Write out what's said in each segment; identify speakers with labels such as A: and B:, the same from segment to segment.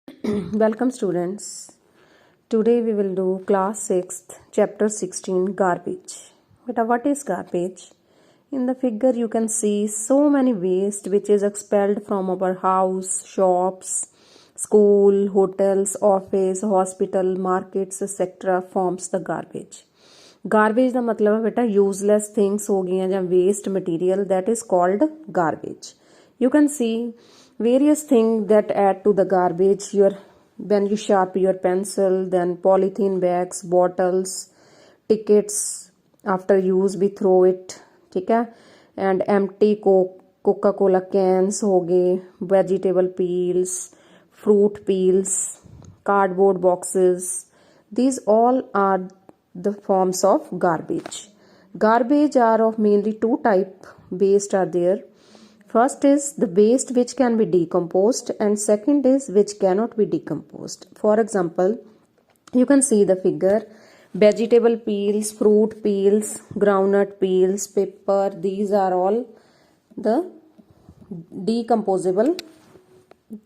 A: Welcome students. Today we will do class 6th chapter 16 garbage. Beta, what is garbage? In the figure you can see so many waste which is expelled from our house, shops, school, hotels, office, hospital, markets etc. forms the garbage. Garbage ਦਾ ਮਤਲਬ ਹੈ ਬੇਟਾ useless things ਹੋ ਗਈਆਂ ਜਾਂ waste material that is called garbage. You can see various things that add to the garbage. When you sharpen your pencil, then polythene bags, bottles, tickets, after use we throw it, ठीक है, and empty coca-cola cans हो गए, vegetable peels, fruit peels, cardboard boxes. These all are the forms of garbage. Garbage are of mainly two type waste are there. First is the waste which can be decomposed and second is which cannot be decomposed. For example, you can see the figure, vegetable peels, fruit peels, groundnut peels, paper, these are all the decomposable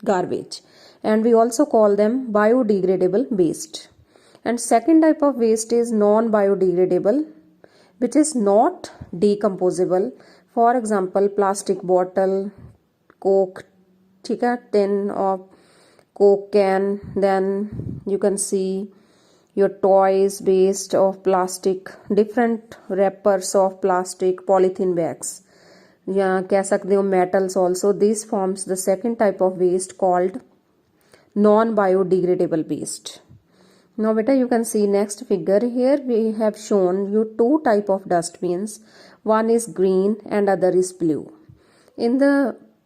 A: garbage and we also call them biodegradable waste. And second type of waste is non-biodegradable, which is not decomposable. For example, plastic bottle, coke, ठीक है, tin of coke can, then you can see your toys waste of plastic, different wrappers of plastic, polythene bags, या कह सकते हो metals also. This forms the second type of waste called non-biodegradable waste. Now beta, you can see next figure. Here we have shown you two type of dustbins. One is green and other is blue.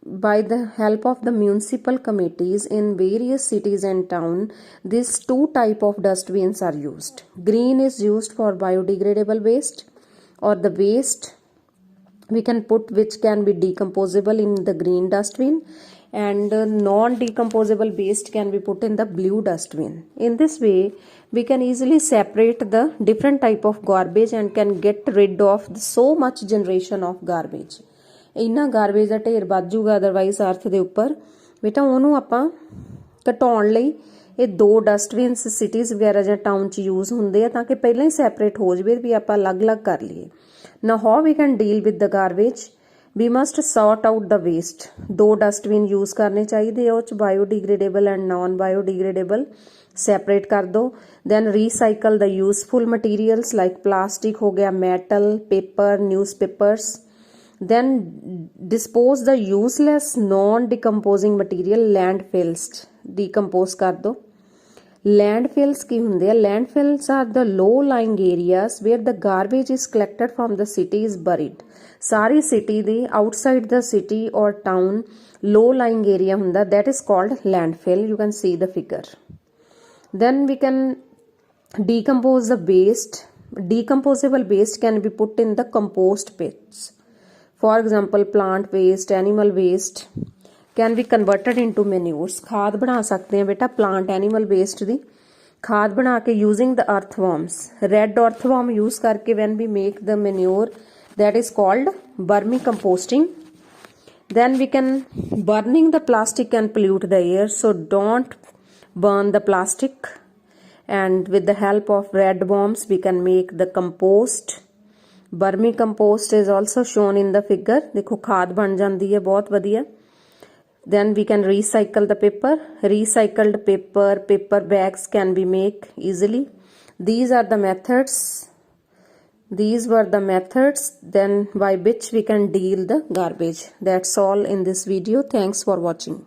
A: By the help of the municipal committees in various cities and town, these two type of dustbins are used. Green is used for biodegradable waste, or the waste we can put which can be decomposable in the green dustbin, and non-decomposable waste can be put in the blue dustbin. In this way, we can easily separate the different type of garbage and can get rid of so much generation of garbage. ਇੰਨਾ garbage ਦਾ ਢੇਰ ਵੱਧ ਜੂਗਾ otherwise ਅਰਥ ਦੇ ਉੱਪਰ ਬੇਟਾ, ਉਹਨੂੰ ਆਪਾਂ ਘਟਾਉਣ ਲਈ ਇਹ ਦੋ ਡਸਟਬਿਨਸ ਸਿਟੀਜ਼ ਵਗੈਰਾ ਜਾਂ ਟਾਊਨ 'ਚ ਯੂਜ਼ ਹੁੰਦੇ ਆ ਤਾਂ ਕਿ ਪਹਿਲਾਂ ਹੀ ਸੈਪਰੇਟ ਹੋ ਜਾਵੇ ਵੀ ਆਪਾਂ ਅਲੱਗ-ਅਲੱਗ ਕਰ ਲਈਏ. Now how we can deal with the garbage? We must sort out the waste. ਦੋ ਡਸਟਬਿਨ ਯੂਜ਼ ਕਰਨੇ ਚਾਹੀਦੇ ਆ, ਉਹ 'ਚ biodegradable and naan biodegradable separate कर दो. Then recycle the useful materials like plastic हो गया, metal, paper, newspapers. Then dispose the useless non-decomposing material landfills. Decompose कर दो. Landfills ਕੀ ਹੁੰਦੇ ਆ? Landfills are the low-lying areas where the garbage is collected from the city is buried. Sorry city the outside the city or town low-lying area ਹੁੰਦਾ, that is called landfill. You can see the figure. Then we can decompose the waste. Decomposable waste can be put in the compost pits. For example, plant waste, animal waste can be converted into manures. खाद बना सकते हैं बेटा plant animal waste दी खाद बना के using the earthworms. Red earthworm use करके when we make the manure, that is called vermicomposting. Then we can burning the plastic can pollute the air, so don't burn the plastic. And with the help of red worms we can make the compost. Vermicompost is also shown in the figure. देखो खाद बन जाती है बहुत बढ़िया. Then we can recycle the paper. Recycled paper bags can be made easily. These were the methods then by which we can deal the garbage. That's all in this video. Thanks for watching.